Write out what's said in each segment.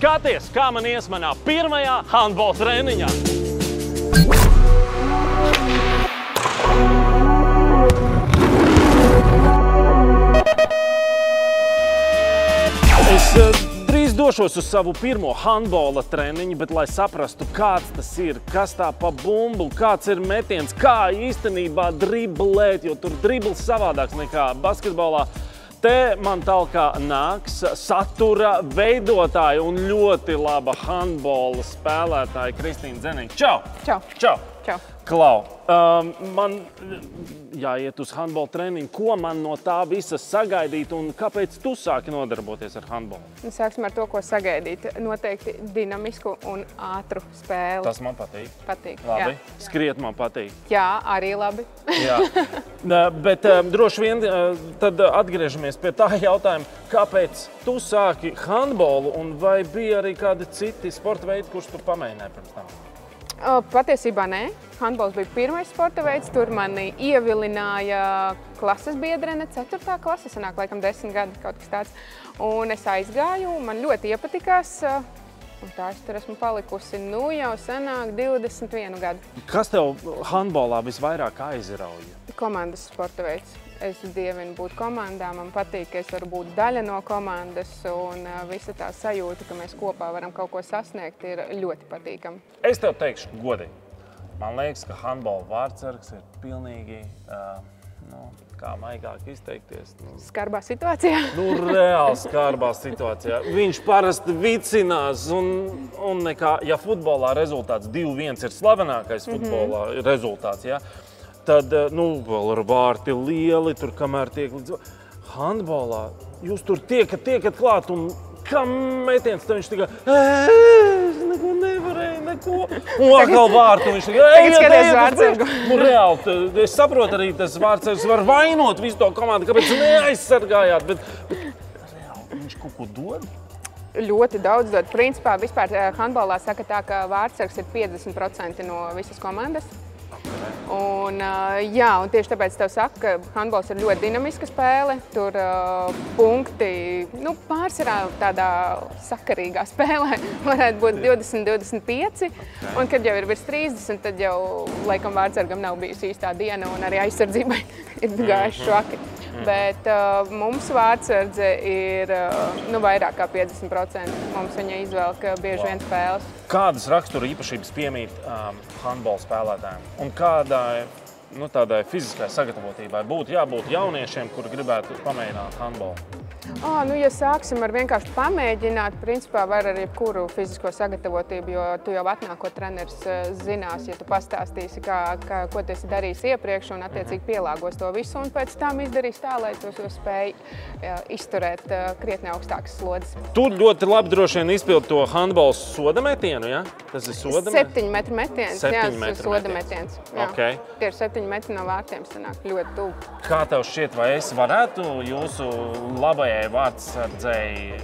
Skaties, kā man ies manā pirmajā handbola treniņā. Es drīz došos uz savu pirmo handbola treniņu, bet lai saprastu, kāds tas ir, kas tā pa bumbu, kāds ir metiens, kā īstenībā driblēt, jo tur dribls savādāks nekā basketbolā. Te man talkā nāks satura veidotāja un ļoti laba handbola spēlētāja Kristīna Zeniņa. Čau! Čau! Čau! Čau! Klau, man jāiet uz handbola treniņu. Ko man no tā visa sagaidīt un kāpēc tu sāki nodarboties ar handbolu? Sāksim ar to, ko sagaidīt. Noteikti dinamisku un ātru spēli. Tas man patīk. Patīk, labi. jā. Skriet man patīk. Jā, arī labi. Jā. Bet droši vien tad atgriežamies pie tā jautājuma, kāpēc tu sāki handbolu un vai bija arī kādi citi sporta veidi, kurus tu pamēģināji pirms tam? Patiesībā nē. Handbols bija pirmais sporta veids. Tur mani ievilināja klases biedrene, 4. klase, sanāk laikam 10 gadi, kaut kas tāds. Un es aizgāju, man ļoti iepatikās. Un tā es tur esmu palikusi, nu jau sanāk 21 gadu. Kas tev handbolā visvairāk aizrauja? Komandas sporta veids. Es dievinu būt komandā, man patīk, ka es varu būt daļa no komandas un visa tā sajūta, ka mēs kopā varam kaut ko sasniegt, ir ļoti patīkami. Es tev teikšu godīgi. Man liekas, ka handbola vārdsargs ir pilnīgi, kā maigāk izteikties. Skarbā situācijā? Reāli skarbā situācijā. Viņš parasti vicinās un nekā, ja futbolā rezultāts 2-1 ir slavenākais futbolā rezultāts, ja, tad, vēl ar vārti lieli, tur kamēr tiek līdz... Handbolā jūs tur tiekat klāt un kam metiens, tad viņš tikai... Es neko nevarēju, neko. Un atkal vārtu viņš tikai... Tagad skaties vārdsargu. Reāli, es saprotu arī, tas vārdsargs var vainot visu to komandu, kāpēc neaizsargājāt, bet reāli, viņš kaut ko dod? Ļoti daudz dod. Principā vispār handbolā saka tā, ka vārdsargs ir 50% no visas komandas. Un tieši tāpēc tev saka, ka handbols ir ļoti dinamiska spēle. Tur punkti, pārsvarā tādā sakarīgā spēlē varētu būt 20-25. Un kad jau ir virs 30, tad jau laikam vārdsargam nav bijusi īstā diena un arī aizsardzībai ir gājuši švaki. Bet mums vārdsardze ir vairāk kā 50%. Mums viņa izvēlka bieži vien spēles. Kādas rakstura īpašības piemīt handbola spēlētājiem? Un kādai tādai fiziskai sagatavotībai būtu jābūt jauniešiem, kuri gribētu pamēģināt handbolu? Ja sāksim ar vienkārši pamēģināt, principā var ar jebkuru fizisko sagatavotību, jo tu jau atnākot treneris zinās, ja tu pastāstīsi, ko tu esi darījis iepriekš un attiecīgi pielāgos to visu un pēc tam izdarīs tā, lai tu spēj izturēt krietni augstākas slodzes. Tu ļoti labi droši vien izpildi to handbola soda metienu, ja? Tas ir soda metiens? 7 metru metiens, jā, tas ir soda metiens. Okay. Tie ir 7 metri no vārtiem, sanāk ļoti tuvu. Kā tev šķiet, vai es varētu jūsu labajai vārdsardzei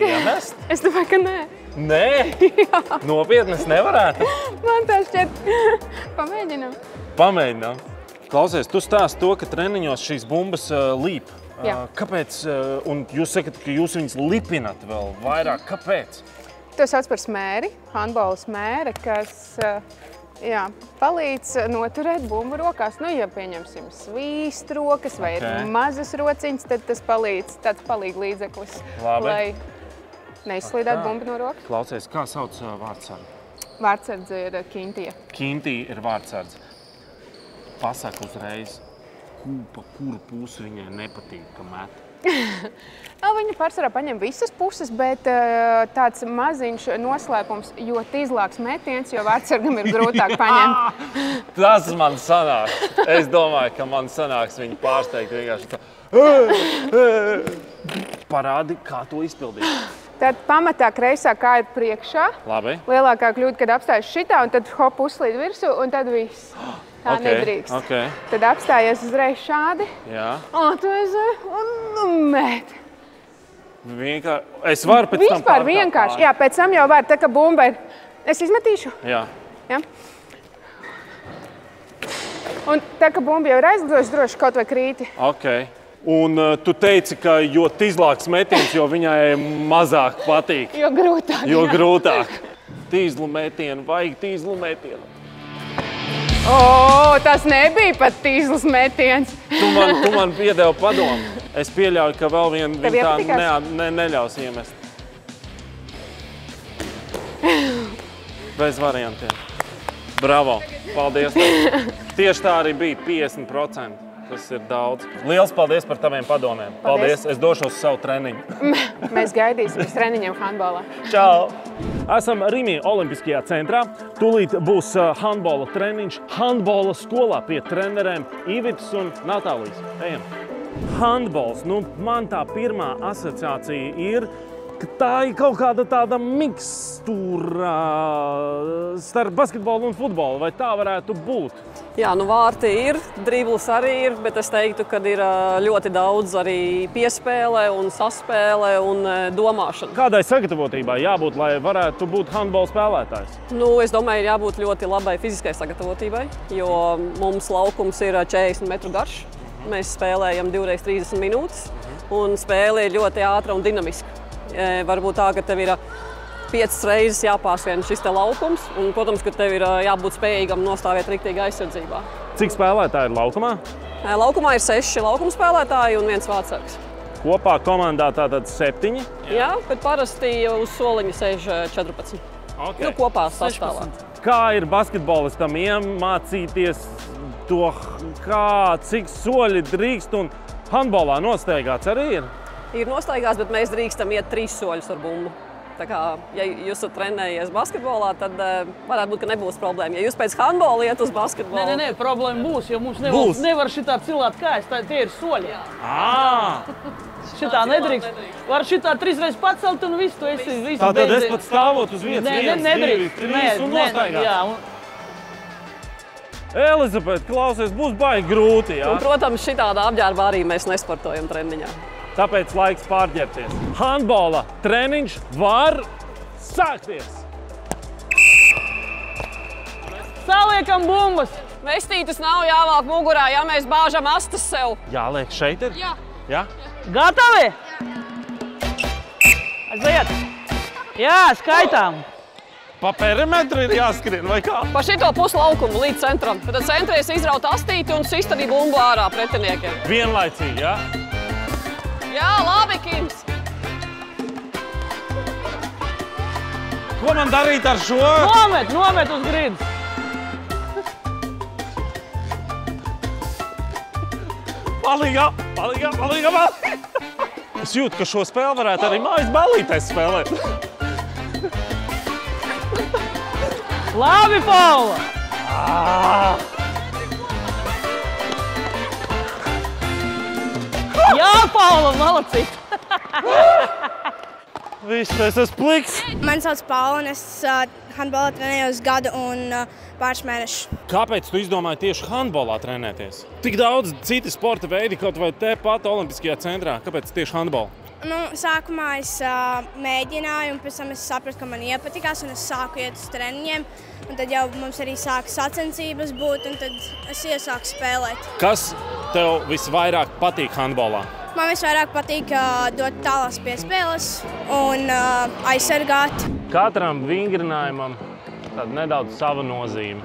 iemest? Es domāju, ka nē. Nē? Jā. Nopietni es nevarētu? Man tā šķiet. Pamēģinām. Pamēģinām. Klausies, tu stāsti to, ka treniņos šīs bumbas līp. Jā. Kāpēc? Un jūs sakat, ka jūs viņas lipinat vēl vairāk. Kāpēc? To sauc par smēri, handbola smēre, kas palīdz noturēt bumbu rokās. Ja pieņemsim svīst rokas vai ir mazas rociņas, tad tas palīdz, tāds palīg līdzeklis, lai neizslīdētu bumbu no rokas. Klausies, kā sauc vārdsardzi? Vārdsardze ir Kintija. Kintija ir vārdsardze. Pasaka uzreiz, pa kuru pusi viņai nepatīk, ka met? Viņa pārsvarā paņem visas puses, bet tāds maziņš noslēpums, jo tīzlāks metiens, jo vārdsargam ir grūtāk paņemt. Tas man sanāks. Es domāju, ka man sanāks viņu pārsteigt vienkārši tā. Parādi, kā to izpildīt. Tad pamatā kreisā kāja ir priekšā. Labi. Lielākā kļūda, kad apstājas šitā, un tad hop uzslīd virsū, un tad viss. Tā nedrīkst. Okay. Tad apstājies uzreiz šādi. Jā. Tu un met. Es varu pēc tam vispār vienkārši. Jā, pēc tam jau var. Tā kā bumba ir. Es izmetīšu. Jā. Jā. Un tā kā bumba jau ir aizlidojusi, droši kaut vai krīti. Okay. Un tu teici, ka jo tīzlāks metiens, jo viņai mazāk patīk. Jo grūtāk. Jo grūtāk. Tīzlu metienu, vajag tīzlu metienu. Tas nebija pat tīzls metiens. Tu man piedevi padomu. Es pieļauju, ka vēl vienu tā neļaus iemest. Bez variantiem. Bravo. Paldies. Tieši tā arī bija 50%. Tas ir daudz. Liels paldies par taviem padomiem. Paldies. Es došos uz savu treniņu. Mēs gaidīsim uz treniņiem handbolā. Čau! Esam Rimi Olimpiskajā centrā. Tūlīt būs handbola treniņš handbola skolā pie trenerēm Ivitas un Natālijas. Ejam! Handbols. Man tā pirmā asociācija ir, ka tā ir kaut kāda tāda mikstūra starp basketbolu un futbolu. Vai tā varētu būt? Jā, vārti ir, driblis arī ir, bet es teiktu, ka ir ļoti daudz arī piespēle un saspēle un domāšana. Kādai sagatavotībai jābūt, lai varētu būt handbola spēlētājs? Es domāju, ir jābūt ļoti labai fiziskai sagatavotībai, jo mums laukums ir 40 metru garš. Mēs spēlējam 2x30 minūtes, un spēle ir ļoti ātra un dinamiska. Varbūt tā, ka tev ir 5 reizes jāpārskrien šis te laukums, un, protams, ka tev ir jābūt spējīgam nostāvēt riktīgi aizsardzībā. Cik spēlētāji ir laukumā? Laukumā ir 6 laukuma spēlētāji un 1 vārtsargs. Kopā komandā tātad 7? Jā, bet parasti uz soliņa sēž 14. Okay. Kopā sastāvā. Kā ir basketbolistam iemācīties to, cik soļi drīkst, un handbolā nostaigāts arī ir? Ir nostaigāts, bet mēs drīkstam iet 3 soļus ar bumbu. Tā kā, ja jūs esat trenējies basketbolā, tad varētu būt, ka nebūs problēma. Ja jūs pēc handbola iet uz basketbolu... Nē, problēma būs, jo mums nevar šitā cilāt kājas, tie ir soļi. Šitā nedrīkst. Var šitā 3 reizes pacelt un visu, tu esi... Tātad es pat stāvot uz vietas 1, 2, 3 un nostaigāt. Elizabete, klausies, būs baigi grūti, jā? Un, protams, šitādā apģērbā arī mēs nesportojam treniņā. Tāpēc laiks pārģērbties. Handbola treniņš var sākties! Saliekam bumbas! Vestītas nav jāvāk mugurā, ja mēs bāžam astas sev. Jāliek šeit ir? Jā. Gatavi? Aiziet! Jā, skaitām! Pa perimetru ir jāskrien, vai kā? Pa šito puslaukumu līdz centram. Tad centries izraut astīti un sist arī bumbu ārā pretiniekiem. Vienlaicīgi, jā? Jā, labi, Kims! Ko man darīt ar šo? Nomet uz grīdas! Palīgā! Es jūtu, ka šo spēli varētu arī mājas ballītēs spēlēt. Labi, Paula! Jā, Paula, malacīt! Viss, es esmu pliks. Mani sauc Paula, un es handbolā trenējos gadu un pāris mēnešus. Kāpēc tu izdomāji tieši handbolā trenēties? Tik daudz citi sporta veidi, kaut vai te pat Olimpiskajā centrā. Kāpēc tieši handbola? Sākumā es mēģināju, un pēc tam es sapratu, ka man iepatikās, un es sāku iet uz treniņiem. Un tad jau mums arī sāka sacensības būt, un tad es iesāku spēlēt. Kas tev visvairāk patīk handbolā? Man visvairāk patīk dot tālās piespēles un aizsargāt. Katram vingrinājumam tāda nedaudz sava nozīme.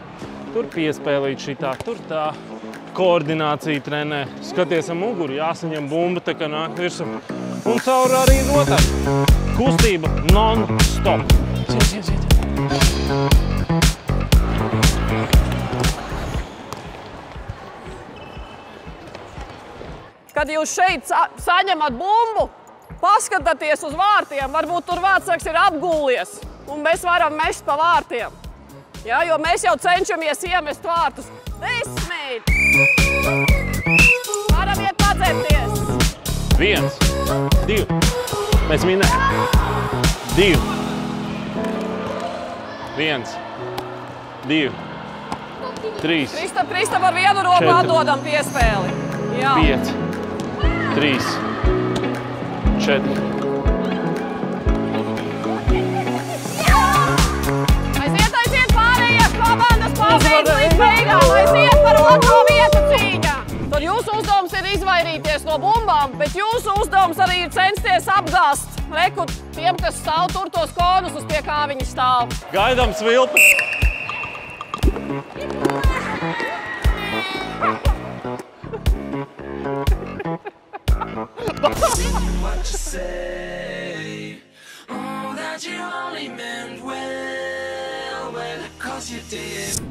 Tur piespēlīt šitā, tur tā. Koordinācija trenē. Skaties ar muguru, jāsaņem bumba, tā kā nāk virsum. Un caur arī notak. Kustība non-stop. Ziet. Kad jūs šeit saņemat bumbu, paskatāties uz vārtiem, varbūt tur vārtsargs ir apgūlies, un mēs varam mest pa vārtiem. Ja, jo mēs jau cenšamies iemest vārtus. 10! Varam iet padzerties! 1, 2, mēs minējam. 2, 1, 2, 3, Kristap ar vienu roku atdodam piespēli. Jā. 5, 3, 4. Aiziet pārējie komandas līdz beigām, aiziet par otro vietu cīņā. Tur jūsu uzdevums ir izvairīt izvairīties no bumbām, bet jūsu uzdevums arī ir censties apgāzt. Reku, tiem, kas stāv tur tos konus, uz pie kā viņi stāv. Gaidām svilpi.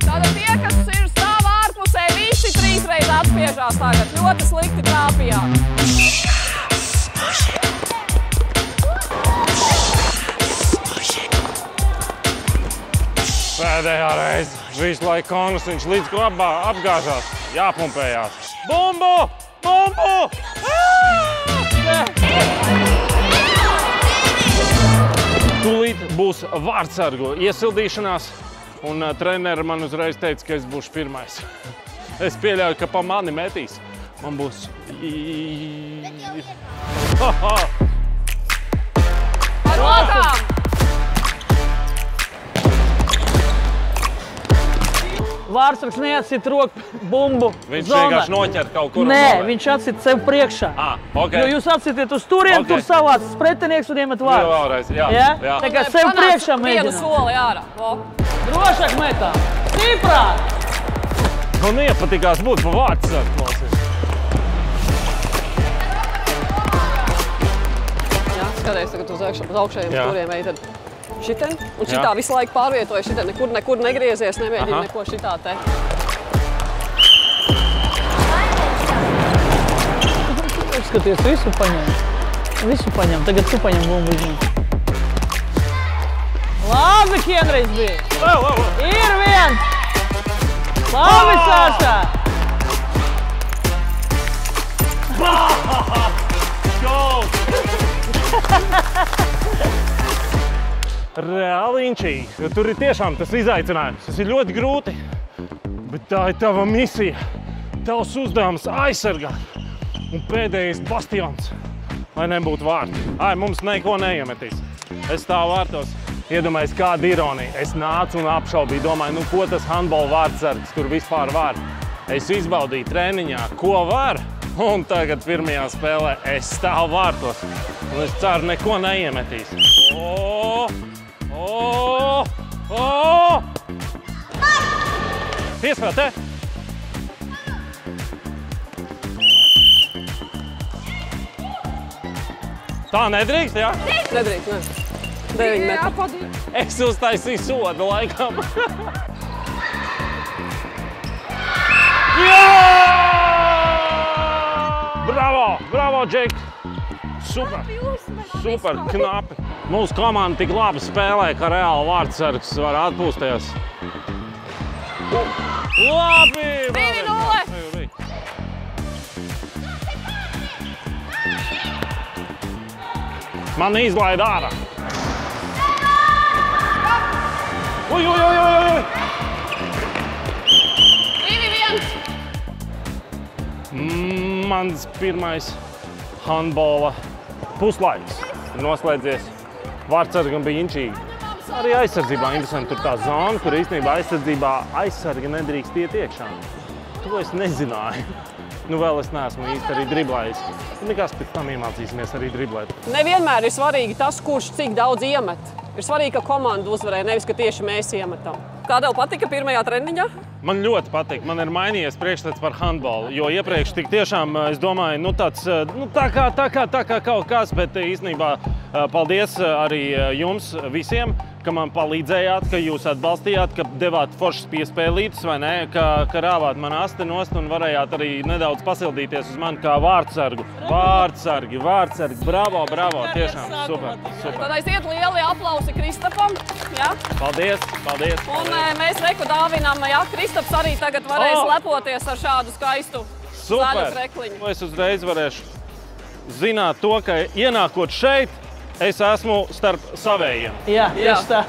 Tātad tie, kas ir stāv ārpusē, visi 3 reiz atspiežās tagad. Ļoti slikti trāpījāt. Pēdējā reize. Visu laiku konus viņš līdz ko apgāžās. Jāpumpējās. Bumbu! Bumbu! Tūlīt būs vārdsargu iesildīšanās, un treneri man uzreiz teica, ka es būšu pirmais. Es pieļauju, ka pa mani metīs. Man būs... Ar rokām! Vārtsargs neatsit roku bumbu Viņš zonā. vienkārši noķer kaut kur. Nē, viņš atsit sev priekšā. Ok. Jo jūs atsitiet uz turien, tur savāc pretinieks un iemet vārdu. Vēlreiz, jā. Ja? Tā kā sev priekšā Vienu mēģināt. soli ārā. Drošāk metā. Stiprāk! Man iepatikās būt pa vārdsargu klausies. Jā, skaties tagad uz augšējiem Jā. stūriem ej tad šitien. Un šitā visu laiku pārvietoja šitien. Nekur negriezies, nemēģina neko šitā te. Skaties, visu paņem. Visu paņem. Tagad tu paņem bumbu izņem. Labi, Henrijs bija. Ir viens. Labi, Sāšā. Reāli inčīgi. Tur ir tiešām tas izaicinājums. Tas ir ļoti grūti. Bet tā ir tava misija. Tavs uzdevums aizsargāt. Un pēdējais bastions, lai nebūtu vārti. Mums neko neiemetīs. Es stāvu vārtos. Iedomājies, kāda ironija. Es nācu un apšaubīju, domāju, ko tas handbola vārdsargs tur vispār var. Es izbaudīju treniņā, ko var. Un tagad pirmajā spēlē es stāvu vārtos. Un es ceru, neko neiemetīs. Piespēl te! Tā nedrīkst, jā? Nedrīkst, ne. 9 metri. Es uztaisīju sodu laikam. Jā! Bravo! Bravo, Džek! Super! Super, knapi! Mūsu komanda tik labi spēlē, ka reāli vārdsargs var atpūsties. Labi! 2-0! Man izlaida ārā. Uj! 2-1! Mans pirmais handbola puslaiks ir noslēdzies. Vārdsargam bija inčīgi. Arī aizsardzībā interesanti tur tā zona, kur īstenībā aizsardzībā aizsargi nedrīkst iet iekšā. To es nezināju. Nu vēl es neesmu īsti arī driblējis. Nekas pēc tam iemācīsimies arī driblēt. Nevienmēr ir svarīgi tas, kurš cik daudz iemet. Ir svarīgi, ka komanda uzvarēja, nevis, ka tieši mēs iemetam. Kā tev patika pirmajā treniņā? Man ļoti patīk. Man ir mainījies priekšstats par handbolu, jo iepriekš tik tiešām, es domāju, tā kā kaut kas, bet īstenībā paldies arī jums visiem, ka man palīdzējāt, ka jūs atbalstījāt, ka devāt foršas piespēlītes, vai ne, ka rāvāt man asti nost un varējāt arī nedaudz pasildīties uz mani kā vārdsargu. Vārdsargi, bravo, tiešām, super. Tad aiziet lieli aplausi Kristapam, jā? Paldies. Un mēs reku dāvinām, jā, Kristaps arī tagad varēs lepoties ar šādu skaistu zaļu krekliņu. Es uzreiz varēšu zināt to, ka ienākot šeit, es esmu starp savējiem. Jā, tieši tā.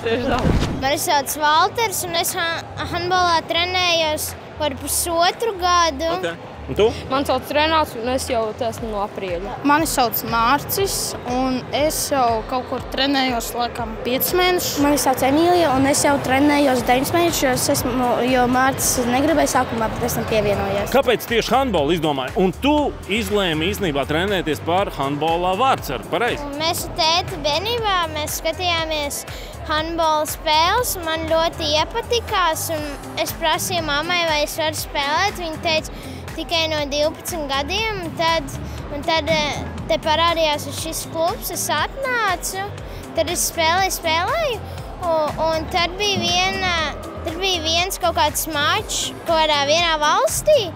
Mani sauc Valters, un es handbolā trenējos par pusotru gadu. Un tu? Man sauc Renāts, un es jau esmu no aprīļa. Mani sauc Mārcis, un es jau kaut kur trenējos laikam 5 mēnešus. Mani sauc Emīlija, un es jau trenējos 9 mēnešus, jo Mārcis negribēja sākumā, bet es tam pievienojos. Kāpēc tieši handbolu izdomāji? Un tu izlēmi īstenībā trenēties par handbolā Vārtsargu, pareizi? Mēs ar tēti bērnībā mēs skatījāmies handbola spēles. Man ļoti iepatikās, un es prasīju mammai, vai es varu spēlēt. Viņa teica, tikai no 12 gadiem. Un tad te parādījās šis klubs, es atnācu, tad es spēlēju. Un tad bija viens kaut kāds mačs kaut kādā vienā valstī,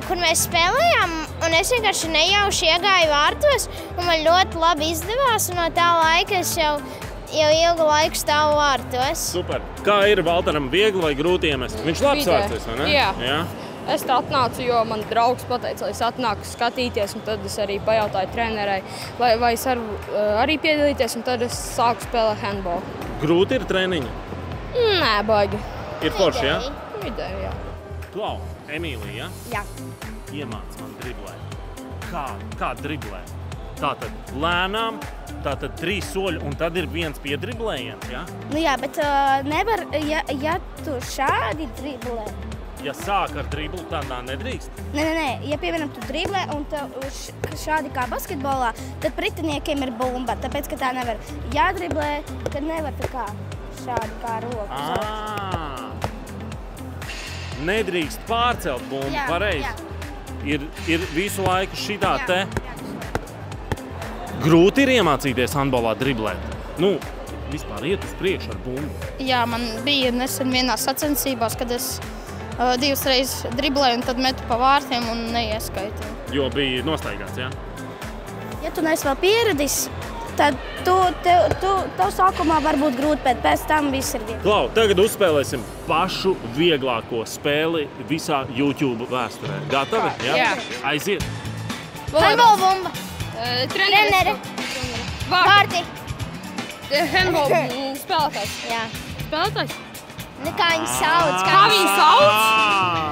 kur mēs spēlējām, un es vienkārši nejauši iegāju vārtos, un man ļoti labi izdevās, un no tā laika es jau ilgu laiku stāvu vārtos. Super. Kā ir Valteram, viegli vai grūti iemest? Viņš labs vārdsargs, vai ne? Jā. Es tā atnācu, jo man draugs pateica, lai es atnāku skatīties, un tad es arī pajautāju trenerei, vai es varu arī piedalīties, un tad es sāku spēlēt handbolu. Grūti ir treniņi? Nē, baigi. Ir forši, jā? Vidēji, jā. Klau, Emīlija, Jā. iemāc man driblēt. Kā driblēt? Tātad lēnām, tātad 3 soļi, un tad ir viens piedriblējiens, jā? Nu jā, bet nevar, ja tu šādi driblē. Ja sāk ar driblu, tādā nedrīkst. Nē, ja piemēram tu driblē un tev šādi kā basketbolā, tad pretiniekiem ir bumba, tāpēc, ka tā nevar jādriblē, kad nevar tā kā šādi kā roku. Nedrīkst pārcelt bumbu, pareizi. Ir visu laiku šitā te. Grūti ir iemācīties handbolā driblēt. Nu, vispār iet uz priekšu ar bumbu. Jā, man bija nesen vienā sacensībās, kad es 2 reizes driblēju un tad metu pa vārtiem un neieskaitīju. Jo bija nostaigāts, jā? Ja tu neesi vēl pieradis, tad tev sākumā var būt grūti, bet pēc tam viss ir viegli. Klau, tagad uzspēlēsim pašu vieglāko spēli visā YouTube vēsturē. Gatavi? Jā. Aiziet! Handbola bumba. Trenere. Vārti. Handbola spēlētājs. Jā. Spēlētājs? Kā viņi sauc? Kā viņi sauc?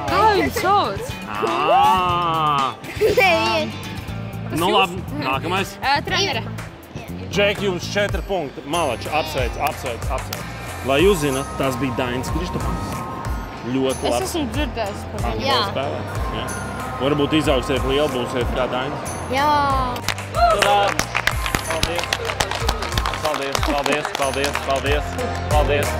Kā viņi sauc? Nu labi, nākamais. Trenere. Džek, jums 4 punkti. Malači, apsveic. Lai jūs zināt, tas bija Dainis Kristofans. Ļoti labi. Es esmu dzirdējis par viņu. Jā. Jā. Varbūt izaugsiet lieli, būsiet kā Dainis. Jā. Paldies.